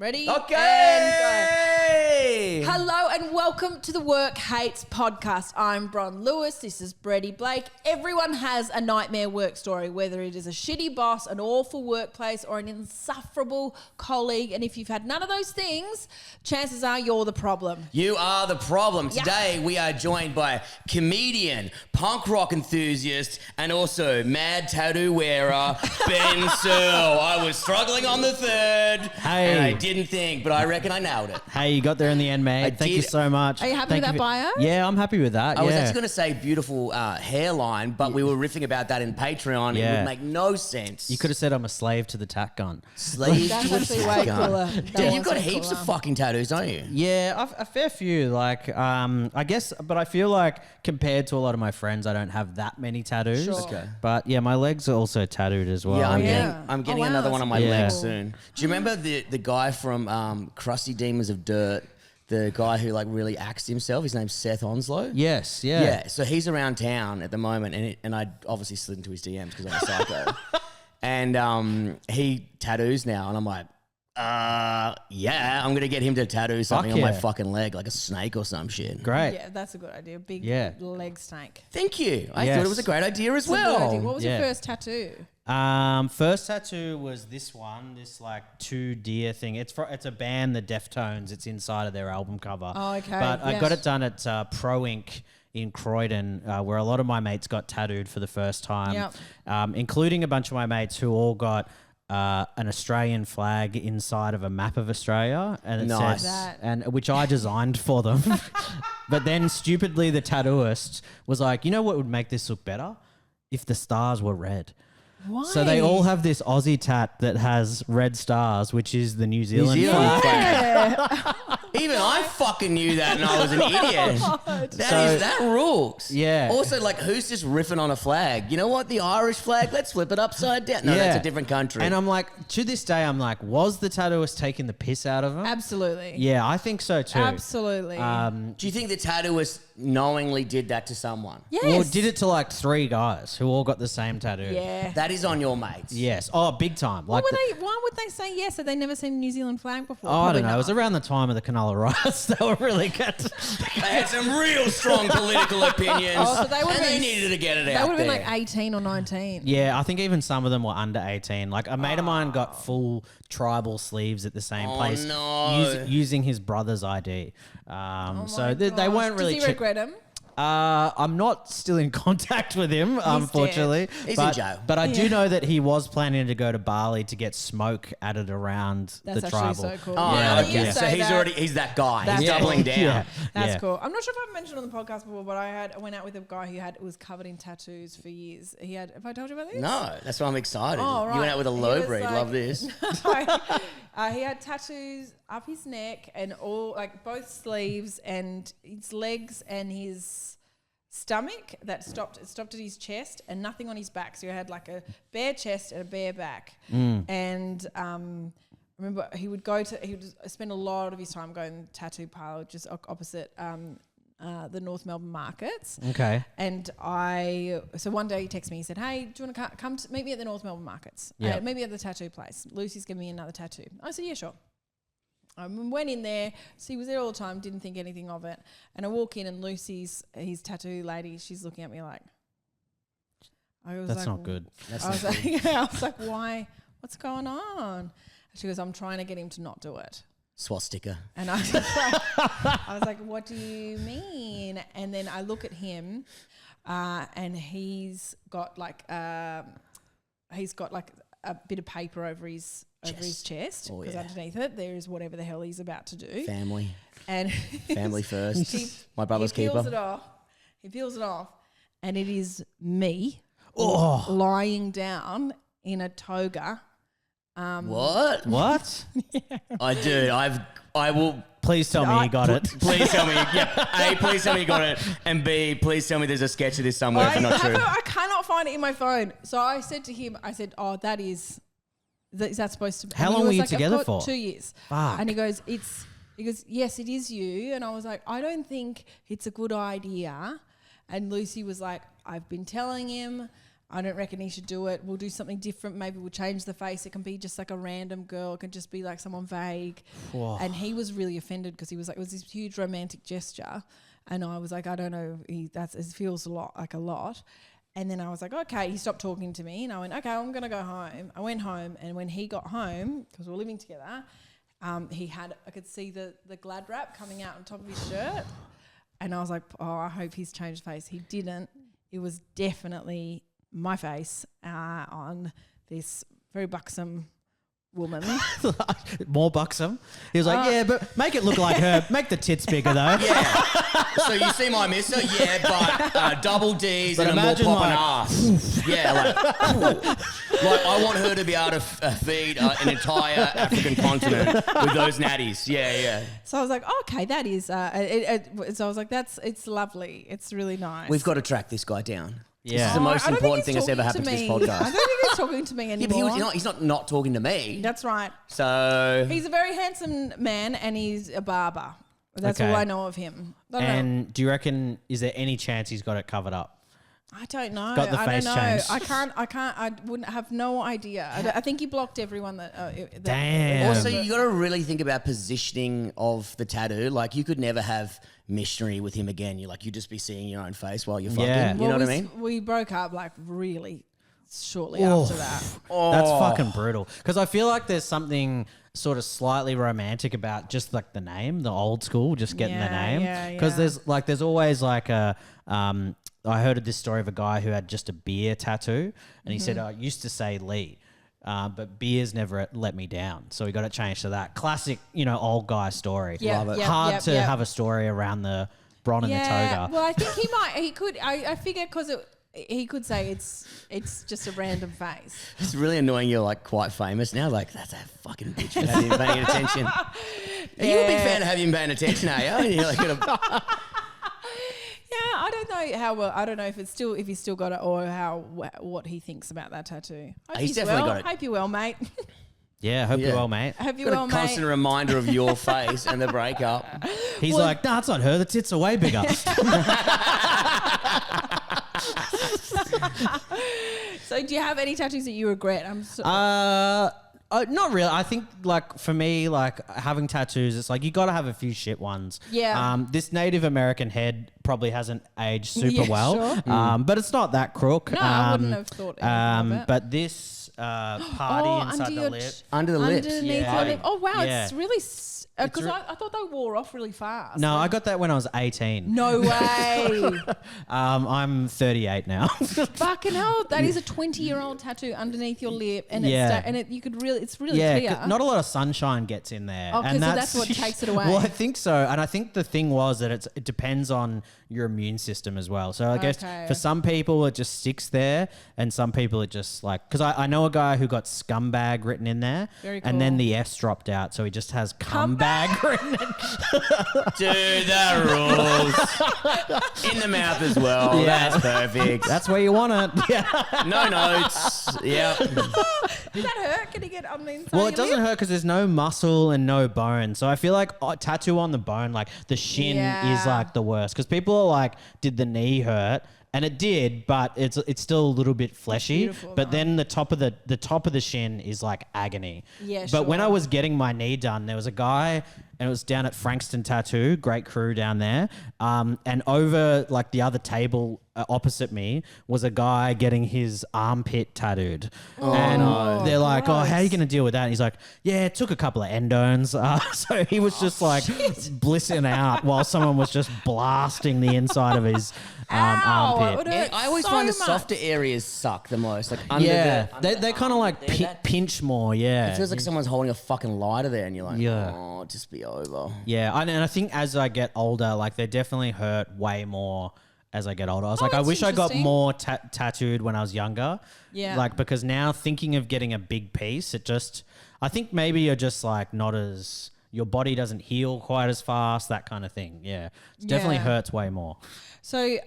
Ready? Okay. And go. Hello and welcome to the Work Hates podcast. I'm Bron Lewis. This is Breddy Blake. Everyone has a nightmare work story, whether it is a shitty boss, an awful workplace, or an insufferable colleague. And if you've had none of those things, chances are you're the problem. You are the problem. Today we are joined by comedian, punk rock enthusiast, and also mad tattoo wearer, Ben Searle. I was struggling on the third. Hey. And I didn't think, but I reckon I nailed it. Hey, you got there in the end, mate. Thank you so much. Are you happy with that bio? Yeah, I'm happy with that. I was actually going to say beautiful hairline, but we were riffing about that in Patreon. Yeah. It would make no sense. You could have said I'm a slave to the tack gun. Slave That's to a actually way gun. cooler. Dude, you've got heaps of fucking tattoos, don't you? Yeah, a fair few. Like, I guess, but I feel like compared to a lot of my friends, I don't have that many tattoos. Sure. Okay. But yeah, my legs are also tattooed as well. Yeah, Yeah. I'm getting Oh, wow, another one on my that's leg cool. soon. Do you remember the guy from Crusty Demons of Dirt? The guy who like really axed himself. His name's Seth Onslow. Yes, yeah. Yeah. So he's around town at the moment, and I obviously slid into his DMs because I'm a psycho. And he tattoos now, and I'm like, yeah, I'm gonna get him to tattoo something on my yeah. fucking leg, like a snake or some shit. Great. Yeah, that's a good idea. Big leg snake. Thank you. I Yes. thought it was a great idea as That's a good idea. well. What was your Yeah. first tattoo? First tattoo was this one, this like two deer thing. It's a band, the Deftones. It's inside of their album cover. Oh, okay. But I Yes. got it done at Pro Ink in Croydon, where a lot of my mates got tattooed for the first time, Yep. including a bunch of my mates who all got an Australian flag inside of a map of Australia, and it Nice. said, and which I designed for them. But then stupidly, the tattooist was like, you know what would make this look better? If the stars were red. Why? So they all have this Aussie tat that has red stars, which is the New Zealand flag. Yeah. Even I fucking knew that, and I was an idiot. That rules. Yeah. Also, like, who's just riffing on a flag? You know what? The Irish flag. Let's flip it upside down. No, that's a different country. And I'm like, to this day, I'm like, was the tattooist taking the piss out of him? Absolutely. Yeah, I think so too. Absolutely. do you think the tattooist knowingly did that to someone? Yes. Well, did it to like 3 guys who all got the same tattoo. Yeah. That is on your mates. Yes. Oh, big time. Why Like why would they say yes? Had they never seen the New Zealand flag before? I Probably don't know. It was not. around the time of the canola riots. They were really good. They had some real strong political opinions, Oh, so they would've and they been- needed to get it They out would have there. been like 18 or 19. Yeah, I think even some of them were under 18. Like a mate of mine got full tribal sleeves at the same Oh, place no. using his brother's ID. Oh So my they gosh. weren't really. Does he regret him? I'm not still in contact with him, unfortunately. He's but, in jail. But I do Yeah. know that he was planning to go to Bali to get smoke added around That's the actually tribal. so cool. Oh, Yeah, okay. you So say he's that. he's that guy. That's He's cool. doubling down. Yeah. That's Yeah. cool. I'm not sure if I've mentioned on the podcast before, but I went out with a guy who was covered in tattoos for years. Have I told you about this? No, that's why I'm excited. Oh, right. You went out with a He low was breed. like- Love this. He had tattoos up his neck and all like both sleeves and his legs and his stomach that stopped at his chest and nothing on his back. So he had like a bare chest and a bare back. And remember he would spend a lot of his time going to tattoo parlor just opposite the North Melbourne markets. Okay. And so one day he texted me, he said, hey, do you want to come to meet me at the North Melbourne markets? Yeah. Meet me at the tattoo place. Lucy's giving me another tattoo. I said, yeah, sure. I went in there, so he was there all the time, didn't think anything of it. And I walk in and Lucy's, his tattoo lady, she's looking at me like, That's not good. That's I was not like, good. I was like, why? What's going on? She goes, I'm trying to get him to not do it. Swastika. And I was like, what do you mean? And then I look at him, and he's got like a bit of paper over his chest Oh, because yeah. underneath it there is whatever the hell he's about to do. Family. And Family first. he- My brother's he peels keeper. it off. He peels it off, and it is me Oh. lying down in a toga. What? What? I do. I will. Please tell me you got it. Please tell me. Yeah. A, please tell me you got it. And B, please tell me there's a sketch of this somewhere if not true. I cannot find it in my phone. So I said to him, oh, is that supposed to be? How and he long were was you like, together I've got for? 2 years. Fuck. And he goes, yes, it is you. And I was like, I don't think it's a good idea. And Lucy was like, I've been telling him. I don't reckon he should do it. We'll do something different. Maybe we'll change the face. It can be just like a random girl. It can just be like someone vague. Whoa. And he was really offended because he was like, it was this huge romantic gesture. And I was like, I don't know. It feels like a lot. And then I was like, okay. He stopped talking to me. And I went, okay, I'm going to go home. I went home. And when he got home, because we were living together, I could see the Glad wrap coming out on top of his shirt. And I was like, oh, I hope he's changed face. He didn't. It was definitely my face on this very buxom woman. More buxom. He was like, yeah, but make it look like her. Make the tits bigger though. Yeah. So you see my mister? Yeah, but double D's but and a more popping ass. Yeah, like I want her to be able to feed an entire African continent with those natties. Yeah. So I was like, okay, that is. So I was like, it's lovely. It's really nice. We've got to track this guy down. Yeah. This is the most important thing that's ever happened to this podcast. I don't think he's talking to me anymore. Yeah, but he's not talking to me. That's right. So he's a very handsome man and he's a barber. That's all I know of him. And do you reckon, is there any chance he's got it covered up? I don't know. Got the face changed. I can't. I wouldn't have no idea. I think he blocked everyone that. Damn. Also, you got to really think about positioning of the tattoo. Like, you could never have missionary with him again. You'd just be seeing your own face while you're fucking. Yeah. You know what I mean? We broke up like really shortly after that. That's fucking brutal. Because I feel like there's something sort of slightly romantic about just like the name, the old school, just getting the name. Because there's always like a. I heard of this story of a guy who had just a beer tattoo, and he said, I used to say Lee, but beers never let me down. So we got it changed to that. Classic, old guy story. Love it. Hard to have a story around the Bron and the toga. Well, I think he could. I figure because he could say it's just a random face. It's really annoying. You're like quite famous now. Like, that's a fucking bitch without even paying attention. Are you a big fan of having been paying attention, are you? And you're like, yeah, I don't know how well. I don't know if he's still got it or what he thinks about that tattoo. He's definitely got it. Hope you're well, mate. Yeah, hope you're well, mate. Hope you're well, mate. A constant reminder of your face and the breakup. He's like, nah, it's not her. The tits are way bigger. So, do you have any tattoos that you regret? Not really. I think, like, for me, like, having tattoos, it's like you got to have a few shit ones. Yeah. This Native American head probably hasn't aged super well. Sure. But it's not that crook. No, I wouldn't have thought anything of it. But this party inside the lip. Under the lips. Underneath your lip. Oh, wow. Yeah. It's really... Because I thought they wore off really fast. No, I got that when I was 18. No way. I'm 38 now. Fucking hell. That is a 20-year-old tattoo underneath your lip. And it's really clear. Not a lot of sunshine gets in there. Oh, because that's what takes it away. Well, I think so. And I think the thing was that it depends on your immune system as well. So I guess for some people it just sticks there, and some people it just like... Because I know a guy who got scumbag written in there. Very cool. And then the S dropped out, so he just has cumbag written in. Dude, that rules. In the mouth as well. Yeah. That's perfect. That's where you want it. Yeah. No notes. Yeah. Does that hurt? Can you get on the inside? Well, it doesn't hurt because there's no muscle and no bone. So I feel like tattoo on the bone, like the shin is like the worst. Because people are like, did the knee hurt? And it did, but it's still a little bit fleshy. But then the top of the shin is like agony. Yeah, But when I was getting my knee done, there was a guy, and it was down at Frankston Tattoo, great crew down there. And over like the other table opposite me was a guy getting his armpit tattooed. And they're like, oh, how are you going to deal with that? And he's like, yeah, it took a couple of endones. So he was just like blissing out while someone was just blasting the inside of his armpit. I always find the softer areas suck the most. Like under they kind of like pinch more. Yeah, it feels like someone's holding a fucking lighter there, and you're like, Yeah. oh, just be over. Yeah, and I think as I get older, like they definitely hurt way more as I get older. I was like, I wish I got more tattooed when I was younger. Yeah. Like, because now thinking of getting a big piece, I think maybe you're just like not as, your body doesn't heal quite as fast, that kind of thing. Yeah. It definitely hurts way more. So,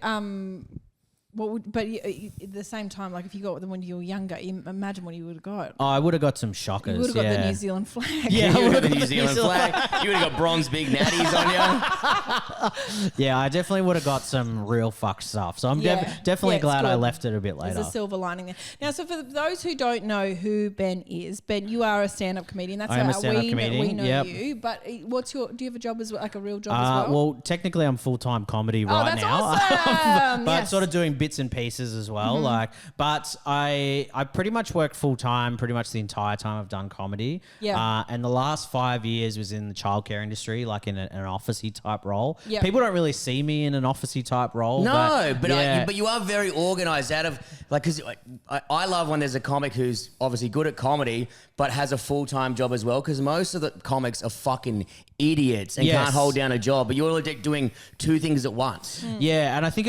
at the same time, like if you got them when you were younger, imagine what you would have got. Oh, I would have got some shockers. You would have got the New Zealand flag. Yeah, you would have got the New Zealand flag. You would have got Bron's big natties on you. Yeah, I definitely would have got some real fucked stuff. So I'm definitely glad I left it a bit later. There's a silver lining there. Now, so for those who don't know who Ben is, Ben, you are a stand-up comedian. That's how we know you. But do you have a job like a real job as well? Well, technically I'm full-time comedy right now. Awesome. But sort of doing bits and pieces as well. But I pretty much worked full-time pretty much the entire time I've done comedy. Yeah. And the last 5 years was in the childcare industry, like in an officey type role. Yep. People don't really see me in an officey type role. No, but you are very organised out of, like, because I love when there's a comic who's obviously good at comedy but has a full-time job as well, because most of the comics are fucking idiots and can't hold down a job, but you're doing two things at once. Yeah, and I think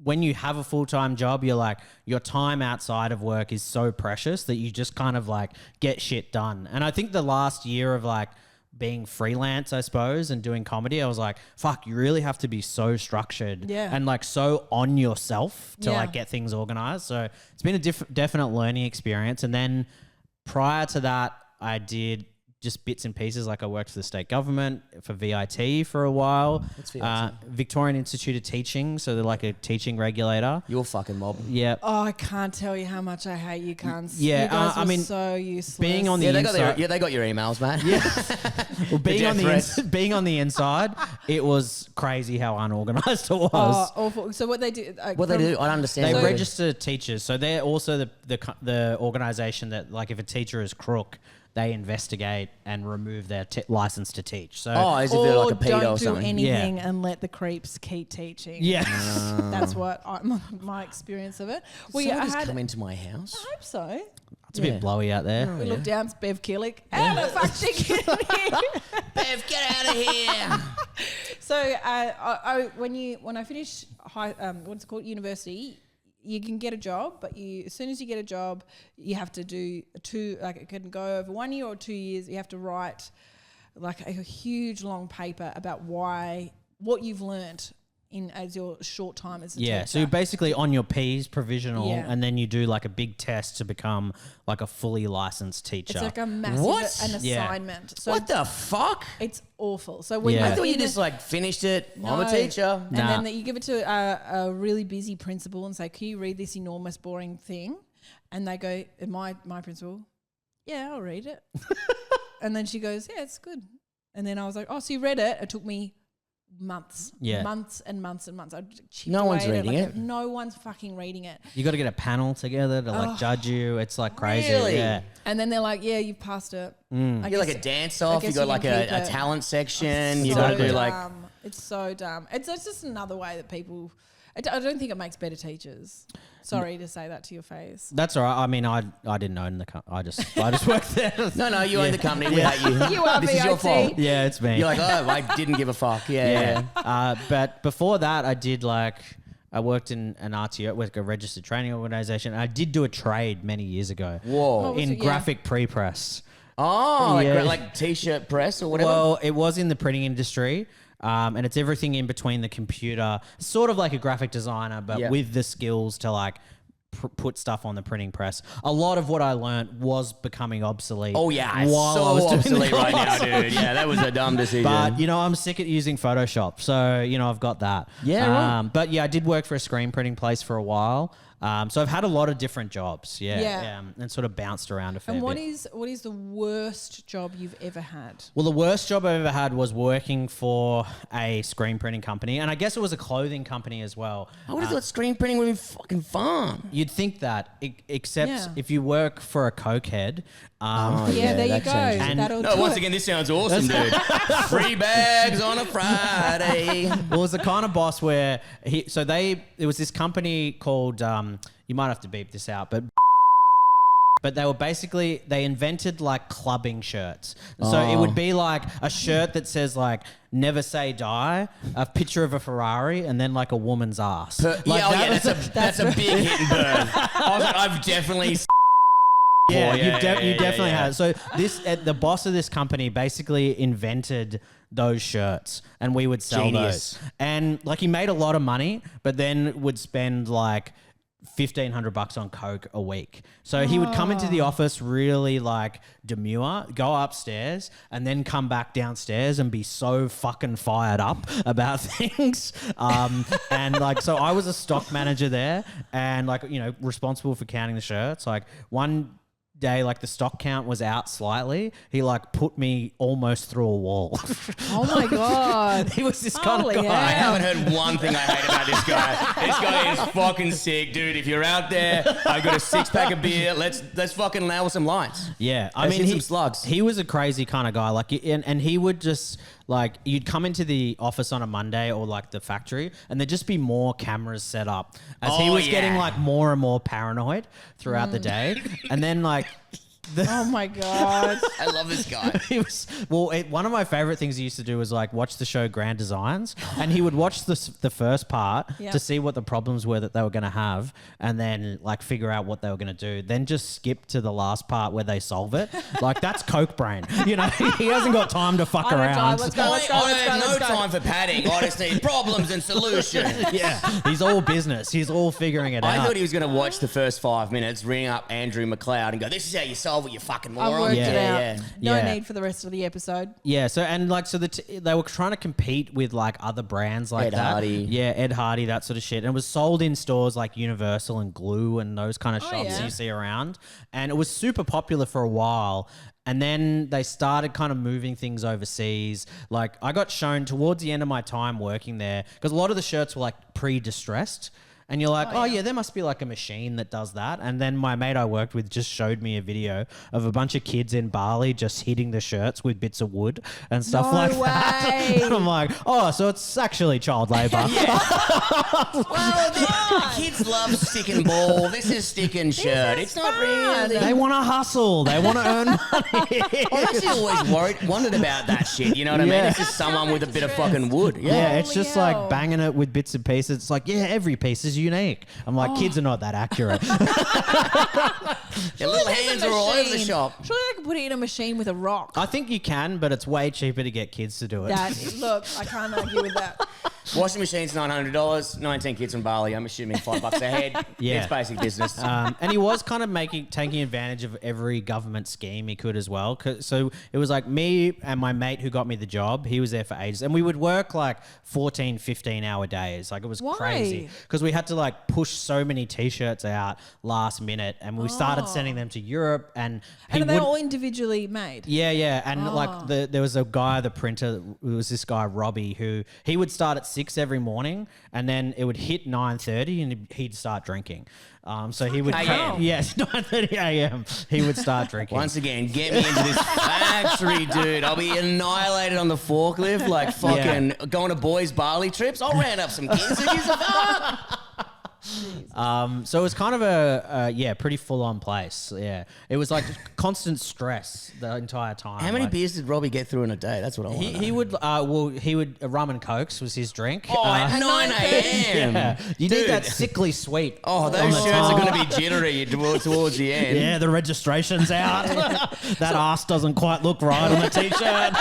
when you have a full-time job, you're like, your time outside of work is so precious that you just kind of like get shit done. And I think the last year of like being freelance, I suppose, and doing comedy, I was like, fuck, you really have to be so structured and like so on yourself to like get things organized. So it's been a definite learning experience. And then prior to that, I did just bits and pieces. Like I worked for the state government for VIT for a while. What's VIT? Victorian Institute of Teaching. So they're like a teaching regulator. You're fucking mob. Yeah. Oh, I can't tell you how much I hate you cunts. Yeah. You guys were so useless. Being on the inside. They got your emails, man. Yeah. Well, being on the inside, it was crazy how unorganized it was. Oh, awful. So what they do? I don't understand. They register teachers. So they're also the organization that, like, if a teacher is crook, they investigate and remove their license to teach. So, is it like a pedo don't or do something? anything and let the creeps keep teaching. Yeah, that's what my experience of it. Come into my house. I hope so. It's a bit blowy out there. We look down, it's Bev Killick. How the fuck she get in here? Bev, get out of here. So when I finish university, you can get a job, but as soon as you get a job, you have to do it can go over 1 year or 2 years. You have to write like a huge long paper about what you've learnt as your short time as a teacher. So you're basically on your P's provisional, and then you do like a big test to become like a fully licensed teacher. It's like a massive assignment. So what the fuck? It's awful. So I thought you just like finished it. No. I'm a teacher. And then you give it to a really busy principal and say, can you read this enormous boring thing? And they go, my principal, yeah, I'll read it. And then she goes, yeah, it's good. And then I was like, oh, so you read it? It took me months and months. No one's reading it. No one's fucking reading it. You got to get a panel together to judge you. It's like crazy. Really? Yeah. And then they're like, yeah, you've passed it. You got like a dance off. You got like a talent section. You got to do like. It's so dumb. It's just another way that people. I don't think it makes better teachers. Sorry to say that to your face. That's all right. I mean, I didn't own the company. I just worked there. No, you own the company. We hate you. You are This VIT. is your fault. Yeah, it's me. You're like, oh, I didn't give a fuck. Yeah. But before that, I worked in an RTO, like a registered training organization. I did do a trade many years ago. Whoa. In graphic pre-press. Oh, like t-shirt press or whatever? Well, it was in the printing industry. And it's everything in between the computer, sort of like a graphic designer, but with the skills to like put stuff on the printing press. A lot of what I learned was becoming obsolete. Oh yeah, it's so obsolete right now, dude. Yeah, that was a dumb decision. But I'm sick at using Photoshop, so I've got that. Yeah, right. But yeah, I did work for a screen printing place for a while. So I've had a lot of different jobs, and sort of bounced around a fair bit. And what is the worst job you've ever had? Well, the worst job I've ever had was working for a screen printing company, and I guess it was a clothing company as well. I would have thought screen printing would be fucking fun. You'd think that, except if you work for a cokehead. There you go. Once again, this sounds awesome, dude. Free bags on a Friday. Well, it was the kind of boss where there was this company called, you might have to beep this out, but they invented like clubbing shirts. So it would be like a shirt that says like never say die, a picture of a Ferrari, and then like a woman's ass. That's a big hit and burn. I was like, I've definitely Yeah, Yeah, you definitely yeah. have. So the boss of this company basically invented those shirts, and we would sell Genius. those. And like he made a lot of money, but then would spend like $1,500 on Coke a week. So he would come into the office really like demure, go upstairs, and then come back downstairs and be so fucking fired up about things. And like, so I was a stock manager there, and like, you know, responsible for counting the shirts. Like one day, like the stock count was out slightly. He like put me almost through a wall. Oh my God. He was this kind of Holy guy. I hell. haven't heard one thing I hate about this guy. This guy is fucking sick, dude. If you're out there, I got a 6-pack of beer. Let's fucking nail some lines. Yeah, I Let's mean, hit some slugs. He was a crazy kind of guy. Like, and he would just like, you'd come into the office on a Monday or like the factory, and there'd just be more cameras set up as he Oh, was getting yeah. like more and more paranoid throughout the day, and then like. Oh my God. I love this guy. One of my favorite things he used to do was like watch the show Grand Designs, and he would watch the first part Yep. to see what the problems were that they were going to have, and then like figure out what they were going to do. Then just skip to the last part where they solve it. Like that's Coke brain, you know. He hasn't got time to fuck I don't around. know, let's go. I have no time for padding. I just need problems and solutions. Yeah, he's all business. He's all figuring it I out. thought he was going to watch the first 5 minutes, ring up Andrew McLeod and go, this is how you solve it, you fucking I moron. worked it Yeah, out. yeah. No Yeah. need for the rest of the episode. Yeah, so and like so they were trying to compete with like other brands like Ed that. Hardy. Yeah, Ed Hardy, that sort of shit. And it was sold in stores like Universal and Glue and those kind of shops yeah. you see around. And it was super popular for a while. And then they started kind of moving things overseas. Like I got shown towards the end of my time working there, because a lot of the shirts were like pre-distressed. And you're like, oh yeah, there must be like a machine that does that. And then my mate I worked with just showed me a video of a bunch of kids in Bali just hitting the shirts with bits of wood and stuff No like that. way. And I'm like, oh, so it's actually child labor. Well, the kids love stick and ball. This is stick and shirt. It's not really. They want to hustle. They want to earn money. I'm actually always wondered about that shit. You know what I mean? Yeah. It's just someone with a bit of fucking wood. Yeah, Yeah. it's Holy just hell. like banging it with bits and pieces. It's like, yeah, every piece is unique. I'm like, kids are not that accurate. Their little There's a hands are all over the machine. shop. Surely I could put it in a machine with a rock. I think you can, but it's way cheaper to get kids to do it. Look, I can't argue with that. Washing machine's $900. 19 kids from Bali. I'm assuming $5 a head. Yeah. It's basic business. And he was kind of taking advantage of every government scheme he could as well. So it was like me and my mate who got me the job. He was there for ages. And we would work like 14, 15-hour days. Like it was Why? crazy. Because we had to like push so many T-shirts out last minute. And we started sending them to Europe. And And are they all individually made? Yeah, yeah. And like there was a guy, the printer, it was this guy, Robbie, who he would start at 6 every morning, and then it would hit 9:30 and he'd start drinking. So he would, AM. yes, 9:30 a.m. he would start drinking. Once again, get me into this factory, dude. I'll be annihilated on the forklift, like fucking going to boys' Bali trips. I'll round up some kids. Who gives a fuck? So it was kind of a pretty full on place. Yeah, it was like constant stress the entire time. How many Like, beers did Robbie get through in a day? That's what I want to know. he would rum and cokes was his drink. Oh, at 9 a.m. Yeah, you Dude. need that sickly sweet. Oh, on those the shirts are top. going to be jittery towards the end. Yeah, the registration's out. That ass doesn't quite look right on the t-shirt.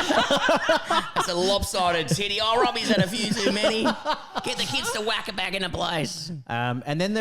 It's a lopsided titty. Oh, Robbie's had a few too many. Get the kids to whack it back into place. And then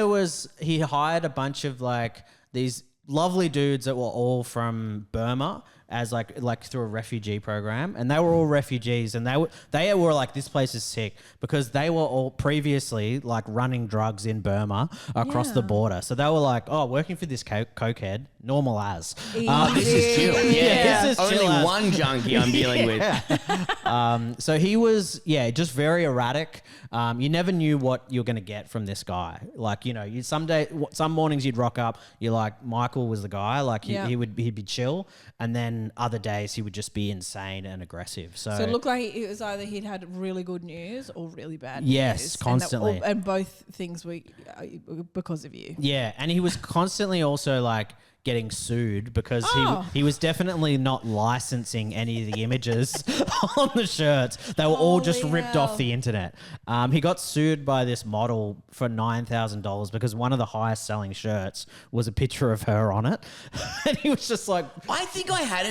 he hired a bunch of like these lovely dudes that were all from Burma as like through a refugee program, and they were all refugees, and they were like, this place is sick, because they were all previously like running drugs in Burma across the border. So they were like, oh, working for this cokehead, normal as. This is chill. Yeah, this is only chill as. one junkie I'm dealing with. So he was, just very erratic. You never knew what you're going to get from this guy. Like, some mornings you'd rock up, you're like, Michael was the guy. Like he'd be chill, and then other days he would just be insane and aggressive. So it looked like it was either he'd had really good news or really bad news. Yes, constantly. And both things were because of you. yeah, and he was constantly also like getting sued because Oh. he was definitely not licensing any of the images on the shirts. They were all just Holy ripped hell. off the internet. He got sued by this model for $9,000 because one of the highest selling shirts was a picture of her on it. And he was just like, I think I had a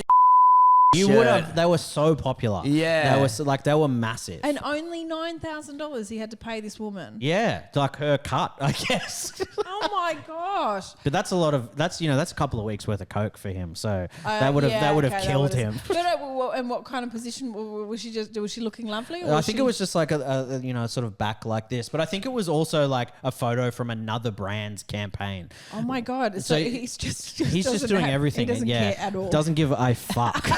you shirt. would have. They were so popular. Yeah. They were massive. And only $9,000 he had to pay this woman. Yeah, like her cut, I guess. Oh my gosh. But that's a lot of that's a couple of weeks worth of coke for him. So that would have killed him. But and what kind of position was she? Was she looking lovely? Or I think it was just like a sort of back like this. But I think it was also like a photo from another brand's campaign. Oh my god! So he's just doing everything. He doesn't yeah, care at all. Doesn't give a fuck.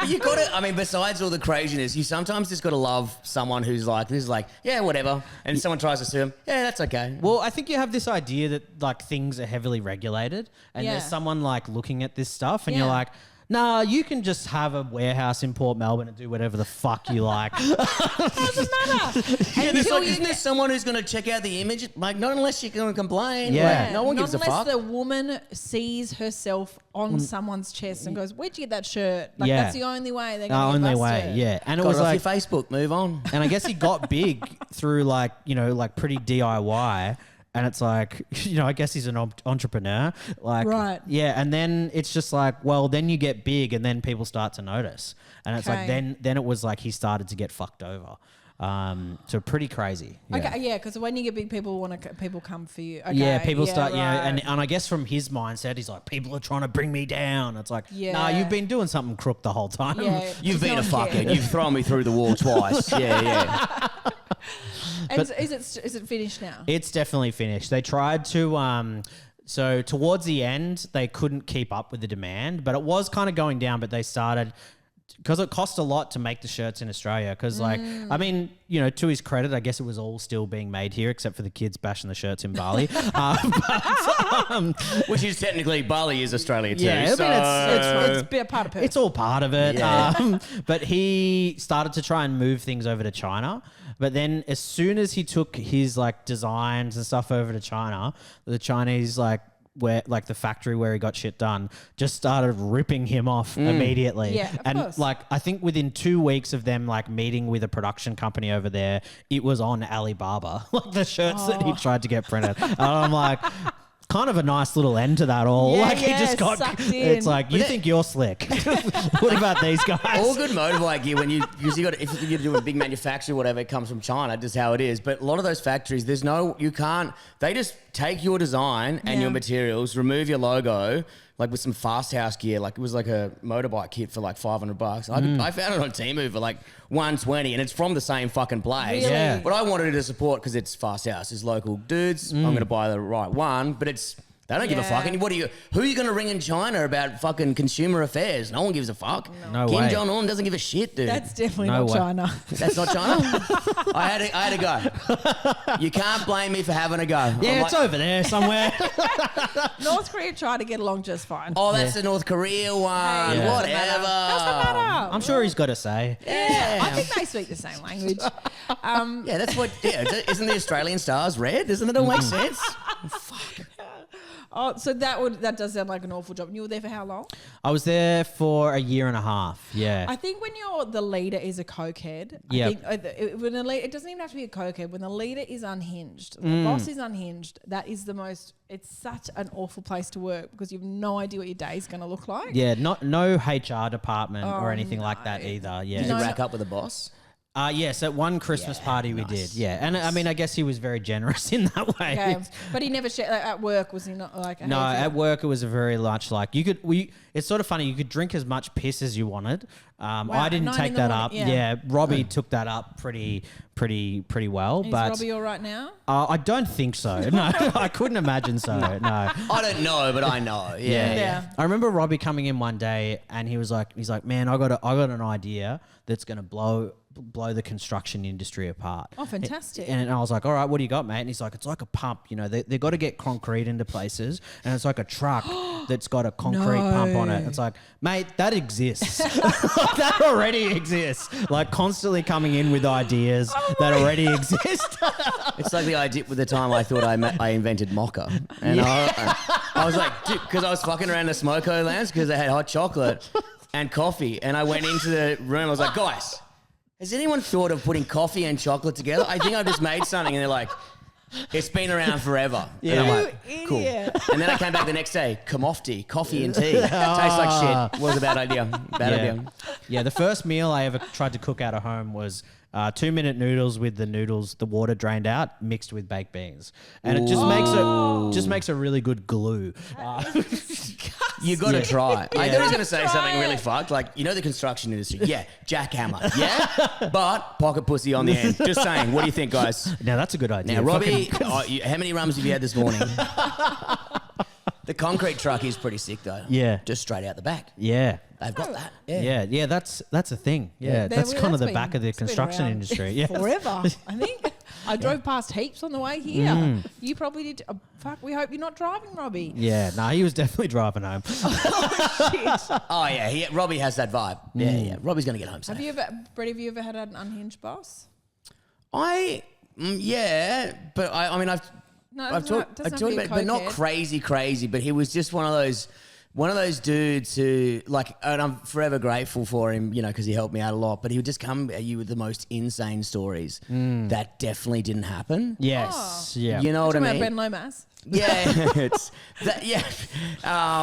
You got to, I mean, besides all the craziness, you sometimes just got to love someone who's like, this is like, yeah, whatever. And someone tries to sue him, yeah, that's okay. Well, I think you have this idea that like things are heavily regulated, and Yeah. there's someone like looking at this stuff, and Yeah. you're like, nah, you can just have a warehouse in Port Melbourne and do whatever the fuck you like. Doesn't matter. Yeah, isn't there someone who's going to check out the image? Like, not unless you're going to complain. Yeah. Like, no one gives a Not fuck. unless the woman sees herself on someone's chest and goes, "Where'd you get that shirt?" Like Yeah. that's the only way they're The going to only get way, busted. yeah. And it Got was it off like, your Facebook, move on. and I guess he got big through like, like pretty DIY. And it's like, I guess he's an entrepreneur. Like, Right. yeah. And then it's just like, well, then you get big and then people start to notice. And it's like, Okay. then it was like he started to get fucked over. So pretty crazy. Yeah. Okay, yeah, because when you get big, people come for you. Okay, Yeah, people start, right. and I guess from his mindset, he's like, people are trying to bring me down. It's like, Yeah. nah, you've been doing something crook the whole time. Yeah, You've just been no a one fucker. cares. You've thrown me through the wall twice. Yeah. And is it finished now? It's definitely finished. They tried to, so towards the end, they couldn't keep up with the demand, but it was kind of going down, but they started, because it cost a lot to make the shirts in Australia. Because, I mean, to his credit, I guess it was all still being made here, except for the kids bashing the shirts in Bali. Which is technically, Bali is Australia too. Yeah, I mean, so It's a part of Perth. It's all part of it. Yeah. But he started to try and move things over to China. But then as soon as he took his like designs and stuff over to China, the Chinese where like the factory where he got shit done just started ripping him off immediately. Yeah, of and course. like I think within 2 weeks of them like meeting with a production company over there, it was on Alibaba, like the shirts that he tried to get printed. And I'm like, kind of a nice little end to that all. Yeah, like he yeah, just got, sucked it's in. like, you think you're slick. What about these guys? all good motorbike gear because if you do a big manufacturer, whatever, it comes from China, just how it is. But a lot of those factories, they just take your design and your materials, remove your logo, like with some fast house gear, like it was like a motorbike kit for like $500. I found it on Temu for like $120, and it's from the same fucking place. Really? Yeah. But I wanted to support because it's fast house, it's local dudes. I'm going to buy the right one, but they don't give a fuck. Yeah. And who are you going to ring in China about fucking consumer affairs? No one gives a fuck. No Kim way. Jong-un doesn't give a shit, dude. That's definitely No not way. China. That's not China. I had to go. You can't blame me for having a go. Yeah, I'm it's like, over there somewhere. North Korea tried to get along just fine. oh, that's the North Korea one. Hey, Yeah. Whatever. Doesn't matter. I'm sure he's got a say. Yeah, I think they speak the same language. Yeah, that's what. Yeah, isn't the Australian stars red? Doesn't it all make sense? Oh, so that does sound like an awful job. And you were there for how long? I was there for a year and a half. Yeah. I think when the leader is a cokehead, Yep. I think when it doesn't even have to be a cokehead. When the leader is unhinged, the boss is unhinged. That is it's such an awful place to work because you have no idea what your day is going to look like. yeah, no HR department or Oh, anything like that no. either. Did Yeah. you No, rack up with the boss? Yes, at one Christmas party we did. Yeah. And I mean, I guess he was very generous in that way. Okay. But he never shared at work. Was he not like? No, at work it was a very much like it's sort of funny. You could drink as much piss as you wanted. I didn't 9 take in the that morning, up. yeah. Yeah, Robbie took that up pretty well. Is but Robbie all right now? I don't think so. No, I couldn't imagine so. No. I don't know, but I know. Yeah. Yeah. I remember Robbie coming in one day and he's like, man, I got an idea that's gonna blow blow the construction industry apart. Oh, fantastic. And I was like, all right, what do you got, mate? And he's like, it's like a pump. You know, they've got to get concrete into places, and it's like a truck that's got a concrete pump on it. It's like, mate, that exists. That already exists. Like constantly coming in with ideas that already exist. It's like the idea with the time I thought I invented mocha. And I was like, dude, because I was fucking around the smoko lounge because they had hot chocolate and coffee. And I went into the room. I was like, guys, has anyone thought of putting coffee and chocolate together? I think I've just made something. And they're like, it's been around forever. Yeah. And I'm like, cool. And then I came back the next day, Kamofti, coffee and tea. Tastes like shit. Was a bad idea. Yeah, the first meal I ever tried to cook out of home was 2-minute noodles with the water drained out, mixed with baked beans, and it just makes a really good glue. You got to try it. I thought he was going to say something really fucked, like the construction industry. Yeah, jackhammer. Yeah, but pocket pussy on the end. Just saying. What do you think, guys? Now that's a good idea. Now, Robbie, how many rums have you had this morning? The concrete truck is pretty sick though. Yeah, just straight out the back. Yeah. They've got that. Yeah, that's a thing. Yeah, that's kind of the back of the construction industry. Yeah, forever. I think I drove past heaps on the way here. You probably did. Fuck, we hope you're not driving, Robbie. Yeah, no, he was definitely driving home. Oh shit. Oh yeah, Robbie has that vibe. Yeah. Robbie's gonna get home safe. Brett, have you ever had an unhinged boss? Yeah, but I've talked about it, but not crazy. But he was just one of those dudes who, like, and I'm forever grateful for him, because he helped me out a lot. But he would just come at you with the most insane stories that definitely didn't happen. Yes, yeah. You know what I mean? Ben Lomas. Yeah, it's that. Yeah,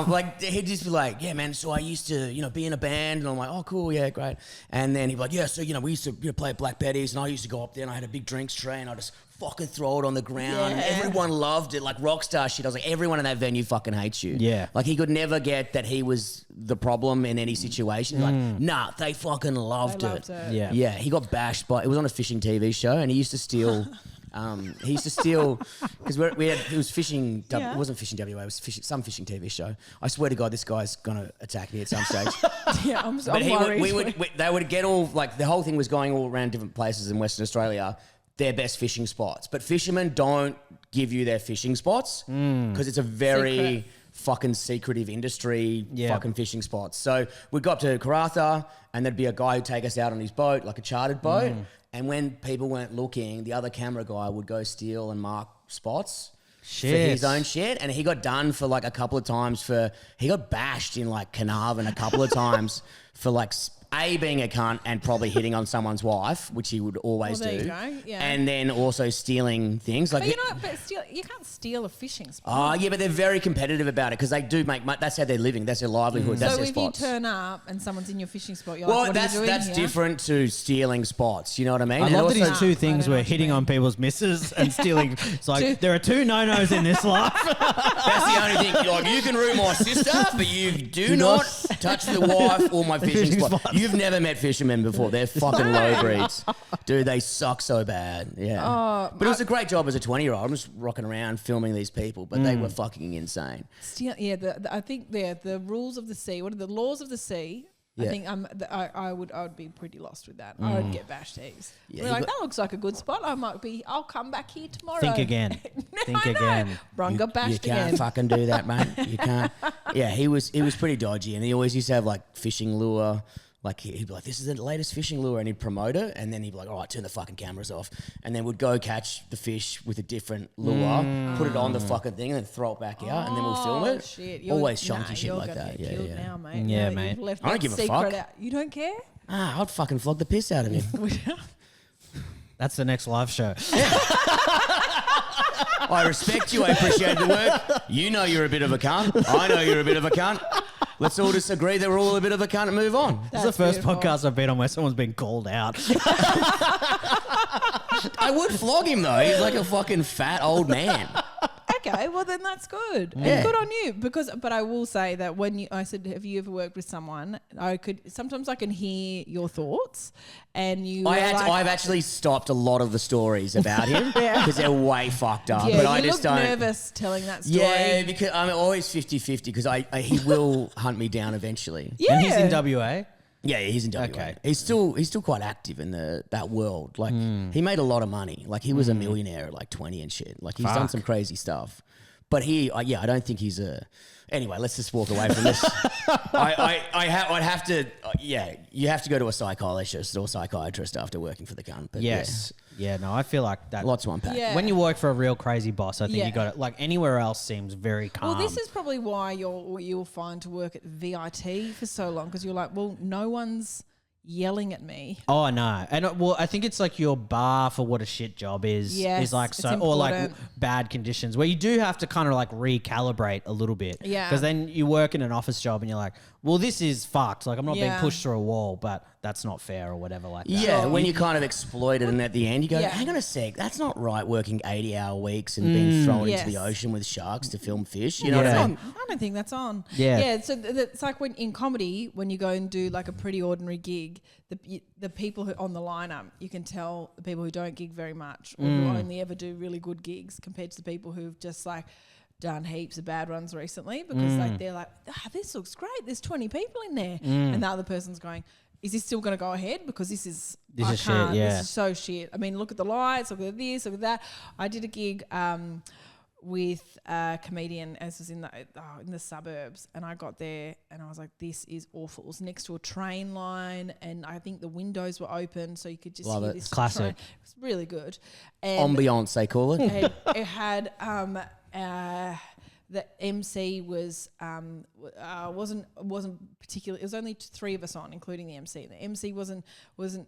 like he'd just be like, "Yeah, man. So I used to, be in a band," and I'm like, "Oh, cool, yeah, great." And then he'd be like, "Yeah, so we used to play at Black Betty's, and I used to go up there, and I had a big drinks tray, and I just fucking throw it on the ground. Yeah. Everyone loved it, like rock star shit. I was like, everyone in that venue fucking hates you. Yeah, like he could never get that he was the problem in any situation. Like, nah, they fucking loved it. Yeah. He got bashed by. It was on a fishing TV show, and he used to steal. Because it was fishing. Yeah. It wasn't fishing WA. It was some fishing TV show. I swear to God, this guy's gonna attack me at some stage. Yeah, I'm worried. They would get all, like, the whole thing was going all around different places in Western Australia, their best fishing spots. But fishermen don't give you their fishing spots because it's a very fucking secretive industry, fucking fishing spots. So we'd go up to Karratha, and there'd be a guy who'd take us out on his boat, like a chartered boat. And when people weren't looking, the other camera guy would go steal and mark spots for his own shit. And he got done for like a couple of times he got bashed in like Carnarvon a couple of times for like being a cunt and probably hitting on someone's wife, which he would always do. You go. Yeah. And then also stealing things. Like, you can't steal a fishing spot. Oh, yeah, but they're very competitive about it because they do make money. That's how they're living. That's their livelihood. That's their spots. So if you turn up and someone's in your fishing spot, you're like, what are you doing that's here? different to stealing spots. You know what I mean? I love that his two things were hitting on people's misses and stealing. It's like, there are two no-nos in this life. That's the only thing. Like, you can root my sister, but you do not touch the wife or my fishing spot. You've never met fishermen before. They're fucking low breeds. Dude, they suck so bad. Yeah. But it was a great job as a 20-year-old. I'm just rocking around filming these people, but they were fucking insane. I think the rules of the sea, what are the laws of the sea? Yeah. I think I would be pretty lost with that. I would get bashed heaps. Yeah, that looks like a good spot. I'll come back here tomorrow. Think again. Think again. Bron got bashed again. You can't fucking do that, mate. You can't. Yeah, he was pretty dodgy, and he always used to have like fishing lure. Like he'd be like, this is the latest fishing lure, and he'd promote it, and then he'd be like, all right, turn the fucking cameras off, and then we'd go catch the fish with a different lure, put it on the fucking thing, and then throw it back out, and then we'll film it. Shit. Always chunky shit like that. Yeah. Now, mate. Yeah, mate. I don't give a fuck. You don't care? I'd fucking flog the piss out of him. That's the next live show. I respect you. I appreciate the work. You know you're a bit of a cunt. I know you're a bit of a cunt. Let's all just agree that we're all a bit of a cunt and move on. This is the first podcast I've been on where someone's been called out. I would flog him though. He's like a fucking fat old man. Okay, well then that's good. Yeah. And good on you. But I will say that I said, have you ever worked with someone? Sometimes I can hear your thoughts, and I've actually stopped a lot of the stories about him because they're way fucked up. Yeah, but I just don't. Nervous telling that story. Yeah, because I'm always 50-50 because he will hunt me down eventually. Yeah. And he's in WA. Yeah, he's in WA. Okay. He's still quite active in that world. Like he made a lot of money. Like he was a millionaire at like 20 and shit. Like he's done some crazy stuff. But I don't think he's a. Anyway, let's just walk away from this. I'd have to. You have to go to a psychologist or psychiatrist after working for the gun. But Yes. Yeah, no, I feel like that. lots to unpack. Yeah. When you work for a real crazy boss, I think Yeah. you got it. Like anywhere else seems very calm. Well, this is probably why you'll find to work at VIT for so long, because you're like, well, no one's yelling at me. Oh no, and I think it's like your bar for what a shit job is. Yes, is like it's so, or like important. bad conditions where you do have to kind of like recalibrate a little bit. Yeah. because then you work in an office job and you're like, well, this is fucked. Like I'm not being Yeah. pushed through a wall, but that's not fair or whatever like that. Yeah, Sure. when you kind of exploit it and at the end you go, Yeah. hang on a sec, that's not right working 80-hour weeks and being thrown into the Yes. ocean with sharks to film fish. You know what Yeah. I mean? I don't think that's on. Yeah. Yeah. So it's like when in comedy, when you go and do like a pretty ordinary gig, the people who on the lineup, you can tell the people who don't gig very much or who only ever do really good gigs compared to the people who've just like done heaps of bad runs recently, because like they're like, this looks great. There's 20 people in there, and the other person's going, is this still going to go ahead? Because this is This I is shit, can't. yeah. This is so shit. I mean, look at the lights, look at this, look at that. I did a gig with a comedian as was in the suburbs, and I got there and I was like, this is awful. It was next to a train line, and I think the windows were open, so you could just Love hear it. this Classic. train. It was really good. And Ambiance, they call it. it had the MC wasn't particularly. It was only three of us on, including the MC. The MC wasn't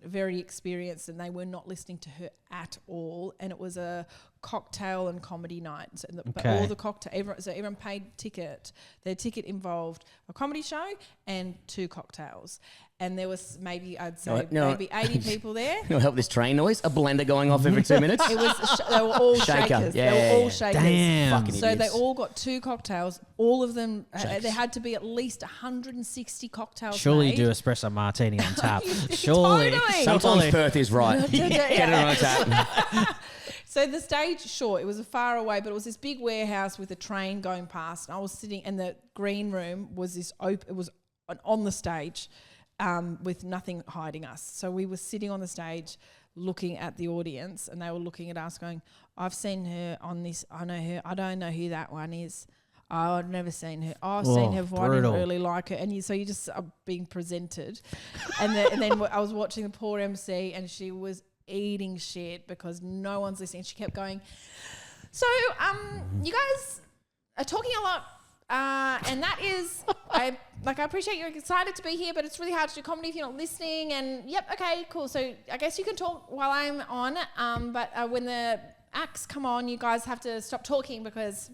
very experienced, and they were not listening to her at all. And it was a cocktail and comedy night. So but Okay. all the everyone paid ticket. Their ticket involved a comedy show and 2 cocktails. And there was maybe I'd say No. maybe 80 people there. You know, help this train noise? A blender going off every 2 minutes? It was they were all Shaker. shakers. Yeah, they yeah, were all yeah. shakers. Damn. Fucking So idiots. they all got 2 cocktails. All of them, Shakes. there had to be at least 160 cocktails Surely made. you do espresso martini on tap. Surely. Totally. Sometimes Perth is right. Yeah. Get it on tap. So the stage, sure, it was a far away, but it was this big warehouse with a train going past. And I was sitting, and the green room was this open. It was on the stage, with nothing hiding us. So we were sitting on the stage, looking at the audience, and they were looking at us, going, "I've seen her on this. I know her. I don't know who that one is. Oh, I've never seen her. Oh, I've seen her. But I didn't brutal. really like her." And you just are being presented, and then I was watching the poor MC, and she was eating shit because no one's listening. She kept going, "So, you guys are talking a lot, and that is, I appreciate you're excited to be here, but it's really hard to do comedy if you're not listening. And yep, okay, cool. So I guess you can talk while I'm on, but when the acts come on, you guys have to stop talking because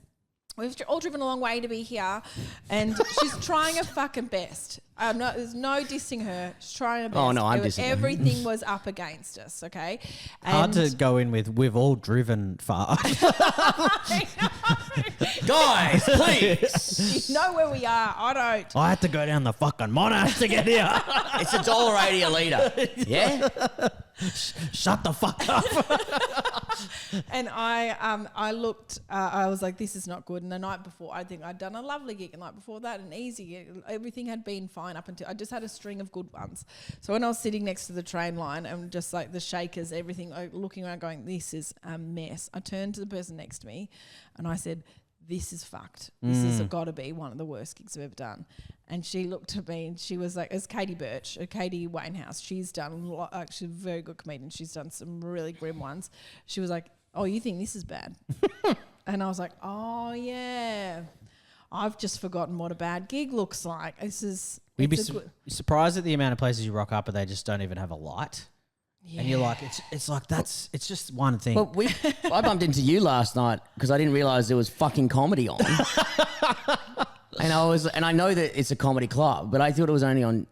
we've all driven a long way to be here." And she's trying her fucking best. There's no dissing her. She's trying her best. Oh, no, I'm dissing her. Everything was up against us, okay? Hard to go in with, we've all driven far. Guys, please. You know where we are. I don't. I had to go down the fucking Monash to get here. It's $1.80 a litre. Yeah? Shut the fuck up. And I looked, I was like, this is not good. And the night before, I think I'd done a lovely gig. And the night before that, an easy gig. Everything had been fine up until, I just had a string of good ones. So when I was sitting next to the train line and just like the shakers, everything, looking around going, this is a mess. I turned to the person next to me and I said, this is fucked. This has got to be one of the worst gigs I've ever done. And she looked at me and she was like, it's Katie Birch, Katie Wainhouse. She's done, she's a very good comedian. She's done some really grim ones. She was like, oh, you think this is bad? And I was like, oh, yeah. I've just forgotten what a bad gig looks like. This is... You'd be it's a good- surprised at the amount of places you rock up and they just don't even have a light. Yeah. And you're like, it's like, it's just one thing. Well, I bumped into you last night because I didn't realise there was fucking comedy on. And I know that it's a comedy club, but I thought it was only on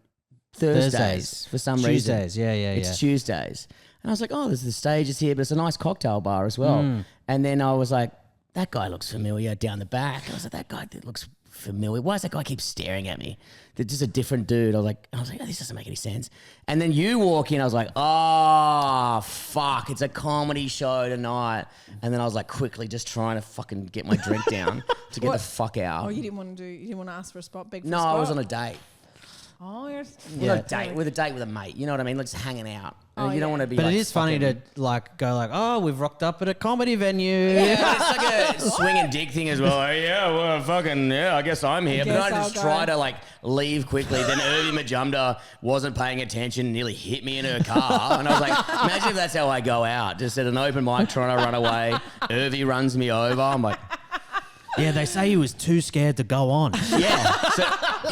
Thursdays for some reason. Tuesdays, yeah. It's Tuesdays. And I was like, oh, there's the stages here, but it's a nice cocktail bar as well. And then I was like, that guy looks familiar down the back. I was like, that guy looks familiar. Why does that guy keep staring at me? They're just a different dude. I was like, oh, this doesn't make any sense. And then you walk in, I was like, oh, fuck, it's a comedy show tonight. And then I was like quickly just trying to fucking get my drink down to get the fuck out. Oh, you didn't want to ask for a spot, beg for No, a spot? I was on a date. Oh, you're With a date with a mate. You know what I mean? Like just hanging out. Oh, you don't want to be. But like, it is funny to like go like, oh, we've rocked up at a comedy venue. Yeah, it's like a swinging dick thing as well. Oh, yeah, well, fucking, yeah, I guess I'm here. But I just try to like leave quickly. Then Irvi Majumdar wasn't paying attention, nearly hit me in her car. And I was like, imagine if that's how I go out. Just at an open mic trying to run away. Irvi runs me over. I'm like, Yeah, they say he was too scared to go on. yeah. So,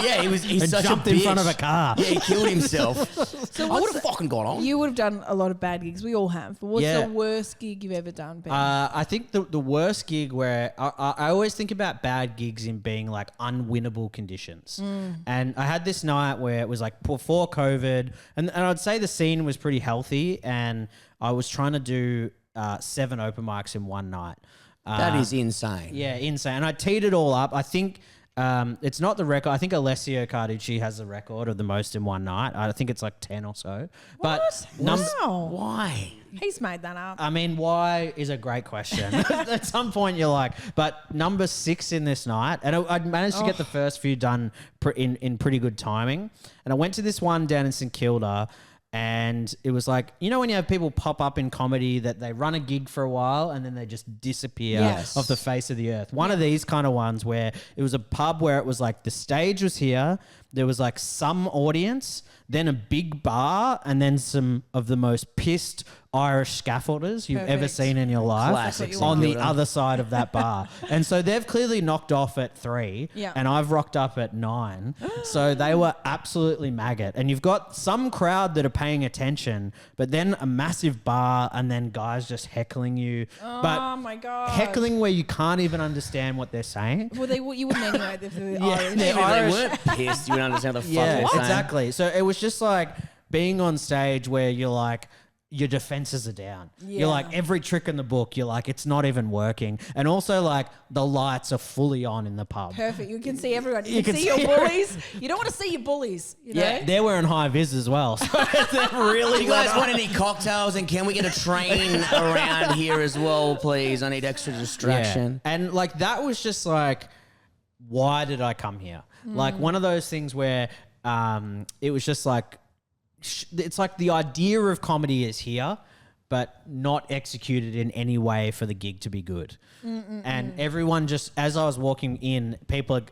yeah, he's And such jumped a bitch. in front of a car. Yeah, he killed himself. So I would have fucking gone on. You would have done a lot of bad gigs. We all have. But what's Yeah. the worst gig you've ever done, Ben? I think the worst gig where I always think about bad gigs in being like unwinnable conditions. And I had this night where it was like before COVID, and I'd say the scene was pretty healthy, and I was trying to do 7 open mics in one night. That is insane. Yeah, insane. And I teed it all up. I think it's not the record. I think Alessio Carducci has the record of the most in one night. I think it's like 10 or so. But Wow. Why? He's made that up. I mean, why is a great question. At some point, you're like, but number 6 in this night, and I'd managed to get the first few done in pretty good timing. And I went to this one down in St Kilda, and it was like, you know when you have people pop up in comedy that they run a gig for a while and then they just disappear Yes. off the face of the earth. One of these kind of ones where it was a pub where it was like the stage was here, there was like some audience, then a big bar, and then some of the most pissed Irish scaffolders you've ever Perfect. seen in your life Classic on the St. other side of that bar. And so they've clearly knocked off at 3 Yeah. and I've rocked up at 9. So they were absolutely maggot. And you've got some crowd that are paying attention, but then a massive bar and then guys just heckling you. Oh But my god. heckling where you can't even understand what they're saying. Well, you wouldn't anyway. If they were Yeah, Irish. they're Even if they Irish. weren't pissed, you would understand the fuck Yeah, they're saying. exactly. So it was just like being on stage where you're like, your defenses are down. Yeah. You're like, every trick in the book, you're like, it's not even working. And also like the lights are fully on in the pub. Perfect. You can see everyone. You, You can can see your see bullies. You don't want to see your bullies. You know? Yeah, they're wearing high vis as well. So they're really You guys want any cocktails, and can we get a train around here as well, please? I need extra distraction. Yeah. And like that was just like, why did I come here? Like one of those things where it was just like, it's like the idea of comedy is here, but not executed in any way for the gig to be good. And everyone just, as I was walking in,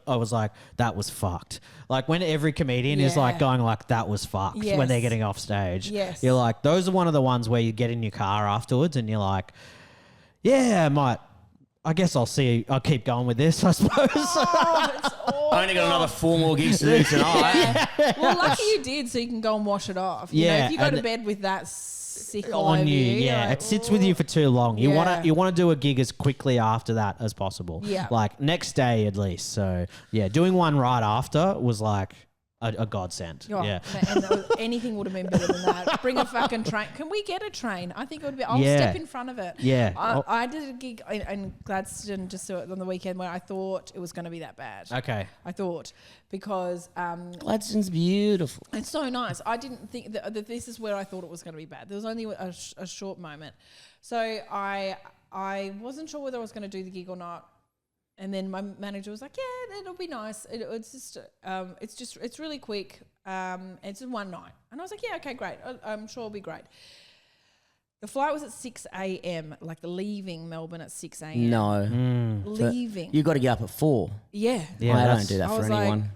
I was like, that was fucked. Like when every comedian is like Yeah. going like, that was fucked when they're Yes. getting off stage. Yes. You're like, those are one of the ones where you get in your car afterwards and you're like, yeah, I guess I'll keep going with this, I suppose. Oh, it's awful. I only got another 4 more gigs to do tonight. Well, lucky you did, so you can go and wash it off. You know, Yeah, if you go to and- bed with that sick On over you, yeah. like, It sits with you for too long. You Yeah. want to do a gig as quickly after that as possible. Yeah. Like next day at least. So yeah, doing one right after was like a godsend. Oh, Yeah. And anything would have been better than that. Bring a fucking train. Can we get a train? I think it would be. I'll Yeah. step in front of it. Yeah. I did a gig in Gladstone just on the weekend where I thought it was going to be that bad. Okay. I thought because Gladstone's beautiful. it's so nice. I didn't think that this is where I thought it was going to be bad. There was only a short moment, so I wasn't sure whether I was going to do the gig or not. And then my manager was like, "Yeah, it'll be nice. It's really quick. It's in one night." And I was like, "Yeah, okay, great. I'm sure it'll be great." The flight was at 6 a.m. Like leaving Melbourne at 6 a.m. No. leaving. You got to get up at 4. Yeah. Yeah, I that's- don't do that I for was like, anyone.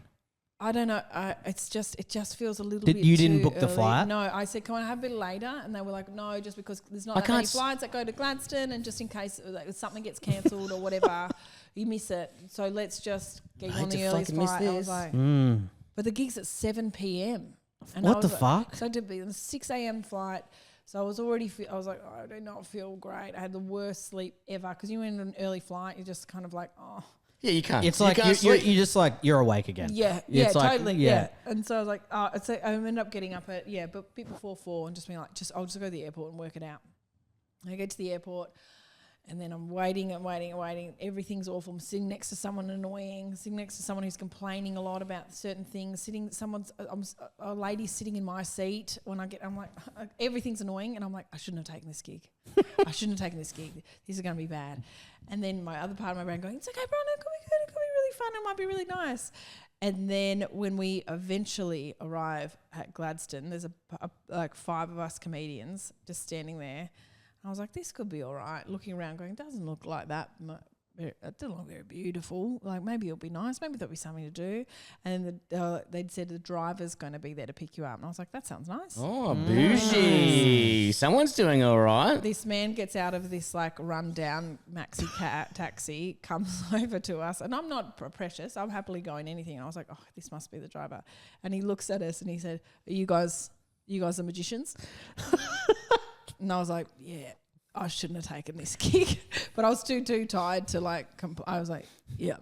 I don't know. It just feels a little Did- bit. you didn't too book the early. flight? No, I said, "Can I have a bit later?" And they were like, "No, just because there's not I that many can't s- flights that go to Gladstone, and just in case something gets cancelled or whatever, you miss it. So let's just get I on hate the to earliest fucking miss flight." I was this. like, "But the gig's at 7 p.m." And What I the was like- fuck? So I did be on the 6 a.m. flight. So I was already. I was like, "Oh, I do not feel great." I had the worst sleep ever because you went on an early flight. You're just kind of like, "Oh." Yeah, you can't. It's You like can't you sleep. just like you're awake again. Yeah, It's like- totally. yeah. Yeah. And so I was like, so I ended up getting up at, but a bit before 4 and just being like, I'll just go to the airport and work it out. I get to the airport and then I'm waiting and waiting and waiting. Everything's awful. I'm sitting next to someone annoying, sitting next to someone who's complaining a lot about certain things, a lady sitting in my seat when I'm like, everything's annoying. And I'm like, I shouldn't have taken this gig. I shouldn't have taken this gig. This is going to be bad. And then my other part of my brain going, it's okay, Bron, it could be good. It could be really fun. It might be really nice. And then when we eventually arrive at Gladstone, there's like 5 of us comedians just standing there. I was like, this could be all right. Looking around going, doesn't look like that. It doesn't look very beautiful. Like maybe it'll be nice. Maybe there'll be something to do. And they'd said the driver's going to be there to pick you up. And I was like, that sounds nice. Oh, bougie. Someone's doing all right. This man gets out of this like rundown maxi taxi, comes over to us, and I'm not precious. I'm happily going anything. And I was like, oh, this must be the driver. And he looks at us and he said, are you guys are magicians? And I was like, yeah. I shouldn't have taken this gig, but I was too tired to like. I was like, "Yeah,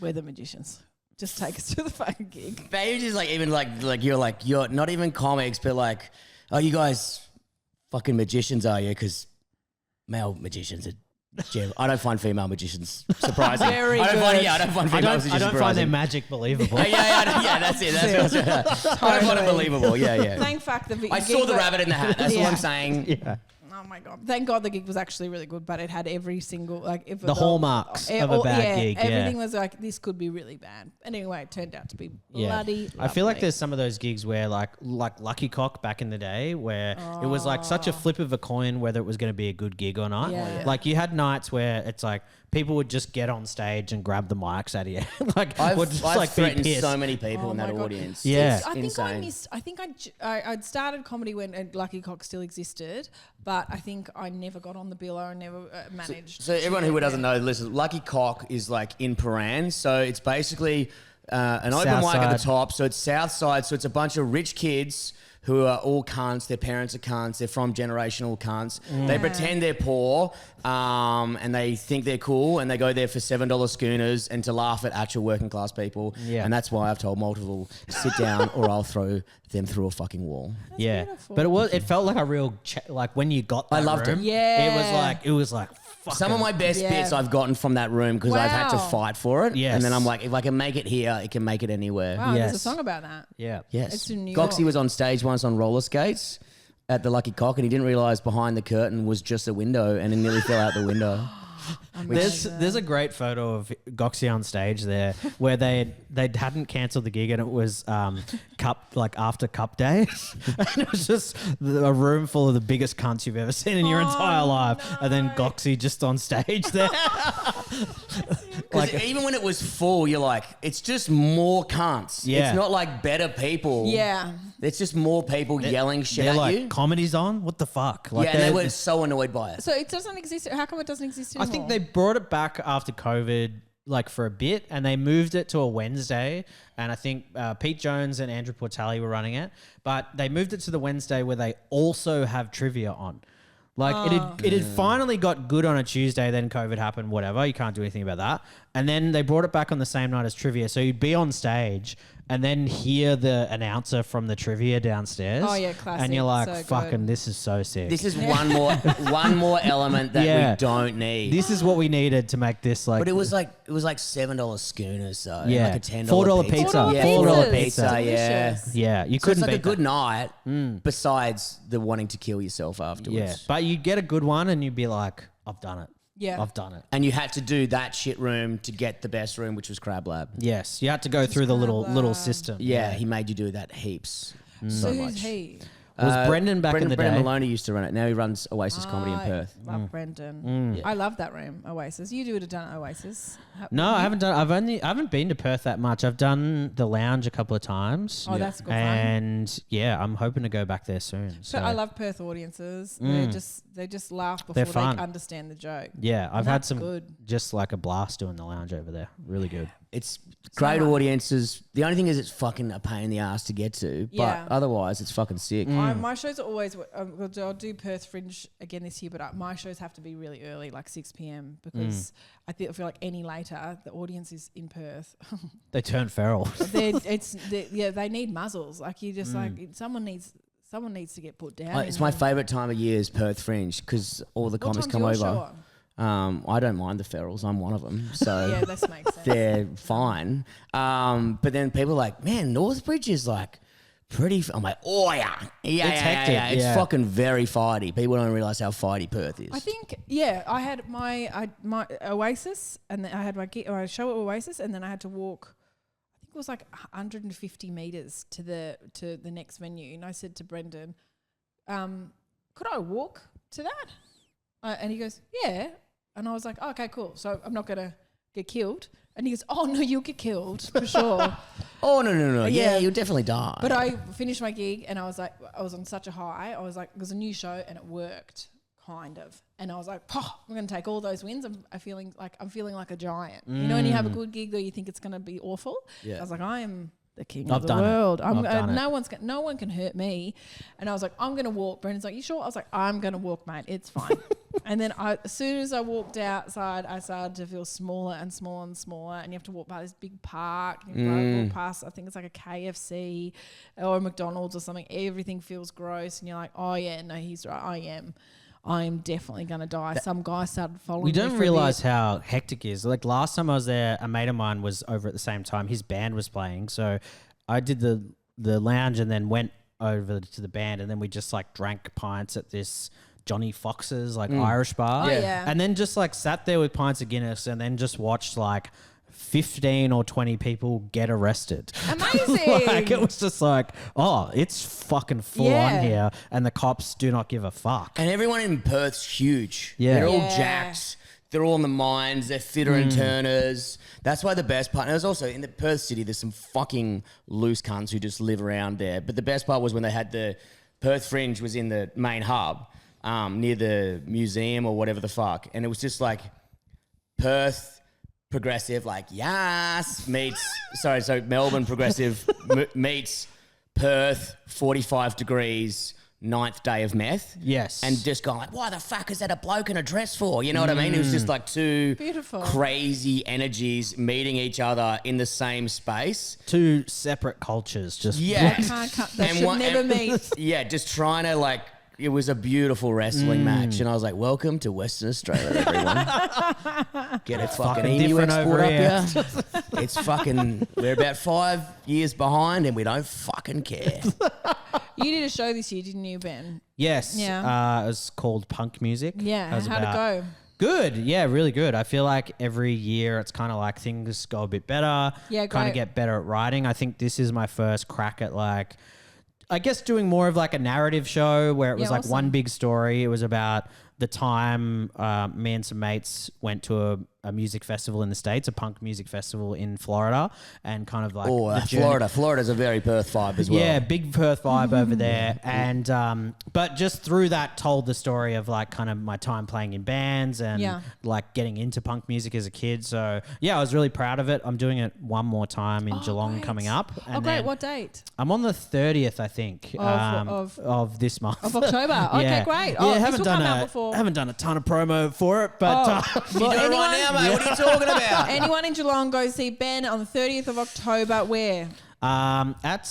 we're the magicians. Just take us to the fucking gig." Maybe just like even like you're not even comics, but like, oh, you guys fucking magicians, are you? Because male magicians are. I don't find female magicians surprising. Very I don't good. find, I don't find female magicians I don't find surprising. their magic believable. Yeah, that's it. That's what I was I don't find it believable. Yeah. Thank fuck the I saw the rabbit in the hat. That's Yeah. all I'm saying. Yeah. Oh my god! Thank God the gig was actually really good, but it had every single The hallmarks of a bad gig. Yeah. Everything was like this could be really bad. And anyway, it turned out to be bloody. I feel like lovely. there's some of those gigs where like Lucky Cock back in the day where it was like such a flip of a coin whether it was going to be a good gig or not. Yeah. Oh, yeah. Like you had nights where it's like people would just get on stage and grab the mics out of you. Like I've would just I've like be threatened pissed. so many people Oh in that my God. audience. Yeah. It's I think I insane. missed. I think I'd started comedy when Lucky Cock still existed, but I think I never got on the bill or never managed. So everyone who doesn't know, listen, Lucky Cock is like in Paran. So it's basically an open South mic at the side. top. So it's South Side. So it's a bunch of rich kids who are all cunts. Their parents are cunts. They're from generational cunts. They pretend they're poor and they think they're cool and they go there for $7 schooners and to laugh at actual working class people. Yeah. And that's why I've told multiple, sit down or I'll throw them through a fucking wall. Yeah. beautiful. But it felt like a real like when you got that I loved it. room, Yeah. it was like fucking, Some of my best Yeah. bits I've gotten from that room because I've had to Wow. fight for it. Yes. And then I'm like, if I can make it here, it can make it anywhere. Wow, there's a Yes. song about that. yeah. Yes. It's in New Goxie York. was on stage once on roller skates at the Lucky Cock and he didn't realise behind the curtain was just a window and he nearly fell out the window. There's a great photo of Goxie on stage there where they hadn't cancelled the gig and it was after cup days and it was just a room full of the biggest cunts you've ever seen in your entire life and then Goxie just on stage there. Because even when it was full, you're like, it's just more cunts. Yeah. It's not like better people. Yeah. It's just more people yelling shit They're at like, you. comedy's on? What the fuck? Like Yeah, and they were so annoyed by it. So it doesn't exist. How come it doesn't exist I anymore? think they brought it back after COVID, like for a bit, and they moved it to a Wednesday. And I think Pete Jones and Andrew Portali were running it, but they moved it to the Wednesday where they also have trivia on. Like it had finally got good on a Tuesday, then COVID happened, whatever. You can't do anything about that. And then they brought it back on the same night as trivia. So you'd be on stage and then hear the announcer from the trivia downstairs. Oh, yeah, classic. And you're like, So good. fucking, this is so sick. This is one more element that Yeah. we don't need. This is what we needed to make this like. But it was like $7 schooners though. Yeah. Like a $10 $4 pizza. pizza. $4 Yeah, $4 $4 pizza. pizza. Yeah. Delicious. yeah, you So it's couldn't like a beat good that. night besides the wanting to kill yourself afterwards. Yeah, but you'd get a good one and you'd be like, I've done it. Yeah. I've done it. And you had to do that shit room to get the best room, which was Crab Lab. Yes, you had to go through the little system. Yeah, he made you do that heaps. So So who's much. he? Was Brendan back in the Brendan day? Maloney used to run it. Now he runs Oasis Comedy in Perth. Love Brendan. I love that room, Oasis. You would have done Oasis. No, I haven't done. I haven't been to Perth that much. I've done the lounge a couple of times. Oh, that's good fun. And yeah, I'm hoping to go back there soon. So But I love Perth audiences. They just laugh They're before fun. they understand the joke. yeah, I've had That's some good. just like a blast doing the lounge over there. Really good. It's great much. audiences. The only thing is it's fucking a pain in the ass to get to. Yeah. But otherwise, it's fucking sick. My shows are always. I'll do Perth Fringe again this year, but my shows have to be really early, like 6 p.m. because I feel like any later the audience is in Perth. They turn feral. They need muzzles. Like you just like someone needs to get put down. It's my favourite time of year is Perth Fringe because all the What comics time's come your show over. on? I don't mind the ferals. I'm one of them. So Yeah, this makes sense. they're fine. But then people are like, man, Northbridge is like pretty. I'm like, oh yeah. Yeah, It's yeah, hectic, yeah. It's yeah. fucking very fighty. People don't realise how fighty Perth is. I think I had my Oasis, and then I had my show at Oasis, and then I had to walk. I think it was like 150 meters to the next venue, and I said to Brendan, "Could I walk to that?" And he goes, "Yeah." And I was like, oh, "Okay, cool. So I'm not gonna get killed." And he goes, "Oh no, you'll get killed for sure." Oh no. Yeah, you'll definitely die. But I finished my gig, and I was like, I was on such a high. I was like, it was a new show, and it worked. Kind of, and I was like, I'm going to take all those wins. I'm feeling like a giant. You know, when you have a good gig, though, you think it's going to be awful. Yeah. I was like, I am the king of the world. No one can hurt me. And I was like, I'm going to walk. Brendan's like, you sure? I was like, I'm going to walk, mate. It's fine. And then as soon as I walked outside, I started to feel smaller and smaller and smaller. And you have to walk by this big park. You walk past, I think it's like a KFC or a McDonald's or something. Everything feels gross, and you're like, oh yeah, no, he's right. I am definitely going to die. Some guy started following me. We don't realise how hectic it is. Like last time I was there, a mate of mine was over at the same time. His band was playing. So I did the lounge and then went over to the band, and then we just like drank pints at this Johnny Fox's like Irish bar. Oh, yeah. And then just like sat there with pints of Guinness and then just watched like 15 or 20 people get arrested. Amazing. Like it was just like, oh, it's fucking full on here, and the cops do not give a fuck. And everyone in Perth's huge. Yeah. They're all jacked. They're all in the mines. They're fitter and turners. That's why the best part. And there's also in the Perth city, there's some fucking loose cunts who just live around there. But the best part was when they had the Perth Fringe was in the main hub near the museum or whatever the fuck, and it was just like Perth progressive, like yes, meets Melbourne progressive meets Perth 45 degrees 9th day of meth. Yes. And just going like, why the fuck is that a bloke in a dress for? You know what I mean? It was just like two beautiful crazy energies meeting each other in the same space. Two separate cultures, just They should never meet. Yeah, just trying to like. It was a beautiful wrestling match, and I was like, "Welcome to Western Australia, everyone. Get a fucking emu export up here. It's fucking. We're about 5 years behind, and we don't fucking care." You did a show this year, didn't you, Ben? Yes. Yeah. It was called Punk Music. Yeah. How'd it go? Good. Yeah, really good. I feel like every year it's kind of like things go a bit better. Yeah, kind of get better at writing. I think this is my first crack at like, I guess doing more of like a narrative show where it was like one big story. It was about the time me and some mates went to a music festival in the States, a punk music festival in Florida, and kind of like Florida's a very Perth vibe as well. Yeah, big Perth vibe over there. And but just through that told the story of like kind of my time playing in bands and like getting into punk music as a kid. So yeah, I was really proud of it. I'm doing it one more time in Geelong coming up. And great. What date? I'm on the 30th, I think, of this month. Of October. Okay, great. Yeah, haven't done a ton of promo for it, but you do it right now, mate. What are you talking about? Anyone in Geelong, go see Ben on the 30th of October. Where? At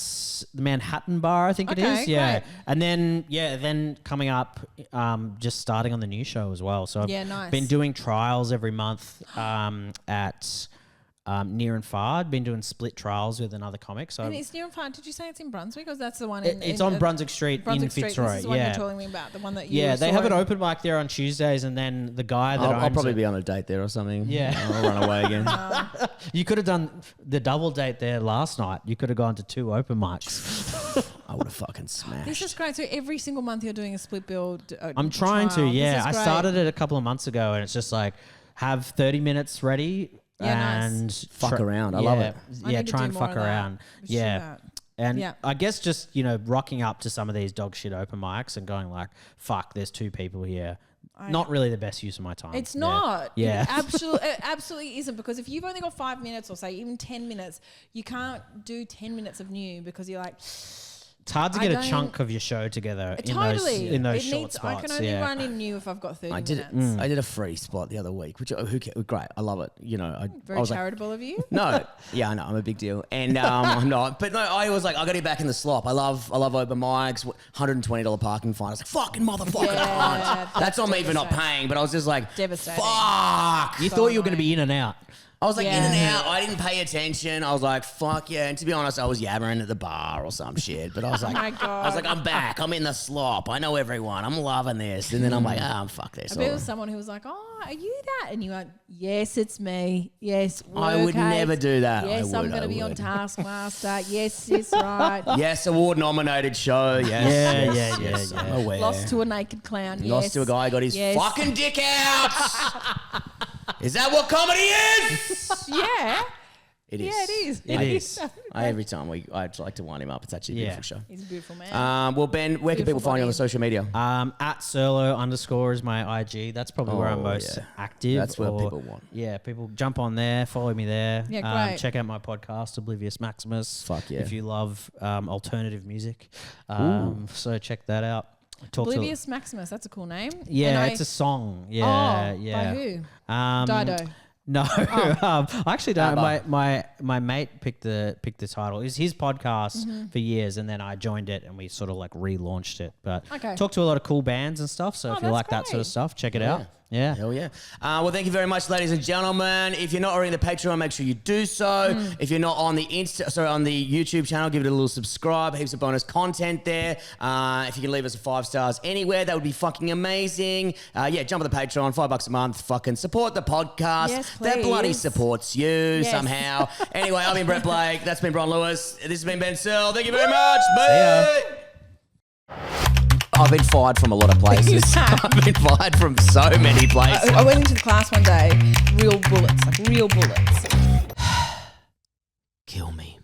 the Manhattan Bar, I think it is. Yeah. Great. And then coming up, just starting on the new show as well. So I've been doing trials every month at near and far. I've been doing split trials with another comic. So and it's near and far. Did you say it's in Brunswick, or that's the one? It's on Brunswick Street in Fitzroy. This is the one you're telling me about. The one that you. Yeah, they have an open mic there on Tuesdays, and then the guy that I'll probably be on a date there or something. Yeah, I'll run away again. You could have done the double date there last night. You could have gone to 2 open mics. I would have fucking smashed. This is great. So every single month you're doing a split bill. I'm trying trial. to. Yeah, I started it a couple of months ago, and it's just like have 30 minutes ready. Yeah, and fuck around. I love it. Yeah, try and fuck around. Yeah. And I guess just, rocking up to some of these dog shit open mics and going like, fuck, there's 2 people here. Not really the best use of my time. It's not. Yeah. It absolutely isn't, because if you've only got 5 minutes or say even 10 minutes, you can't do 10 minutes of new because you're like... It's hard to get a chunk of your show together in those short spots. I can only run in new if I've got 30 minutes. I did a free spot the other week, which great. I love it. Very I was charitable of you. No, yeah, I know, I'm a big deal, and I'm not. But no, I was like, I got to get back in the slop. I love open mics. $120 parking fine. I was like, fucking motherfucker. That's on me for not paying. But I was just like, devastating. Fuck. You thought you were going to be in and out. I was like in and Yeah. out. I didn't pay attention. I was like, fuck yeah. And to be honest, I was yabbering at the bar or some shit. But I was like, my God. I was like, I'm back. I'm in the slop. I know everyone. I'm loving this. And then I'm like, fuck this. I bet it was someone who was like, "Oh, are you that?" And you went, "Yes, it's me. Yes, I would work, never do that. Yes, I'm going to be on Taskmaster. Yes, right. Yes, award-nominated show. Yes, Yeah. I'm aware. Lost to a naked clown. Lost yes. to a guy who got his Yes. fucking dick out. Is that what comedy is? Yeah. It is. Yeah, it is. It is. Every time I'd like to wind him up. It's actually a beautiful show. He's a beautiful man. Well, Ben, where can people Beautiful find you on body. the social media? At Searlo_ is my IG. That's probably where I'm most active. That's what people want. Yeah, people jump on there, follow me there. Yeah, great. Check out my podcast, Oblivious Maximus. Fuck yeah. If you love alternative music. So check that out. Oblivious Maximus. That's a cool name. Yeah, And it's a song. Yeah, By who? Dido. No, I actually don't. ABBA. My mate picked the title. It was his podcast for years, and then I joined it, and we sort of like relaunched it. But Okay. talk to a lot of cool bands and stuff. So if you that's like that sort of great. stuff, check it out. Yeah. Hell yeah. Well, thank you very much, ladies and gentlemen. If you're not already on the Patreon, make sure you do so. If you're not on the on the YouTube channel, give it a little subscribe. Heaps of bonus content there. If you can leave us 5 stars anywhere, that would be fucking amazing. Jump on the Patreon, $5 a month. Fucking support the podcast. Yes, That bloody please. supports you Yes. somehow. Anyway, I've been Brett Blake. That's been Bron Lewis. This has been Ben Searle. Thank you very much. Bye. I've been fired from a lot of places. I've been fired from so many places. I went into the class one day, real bullets. Kill me.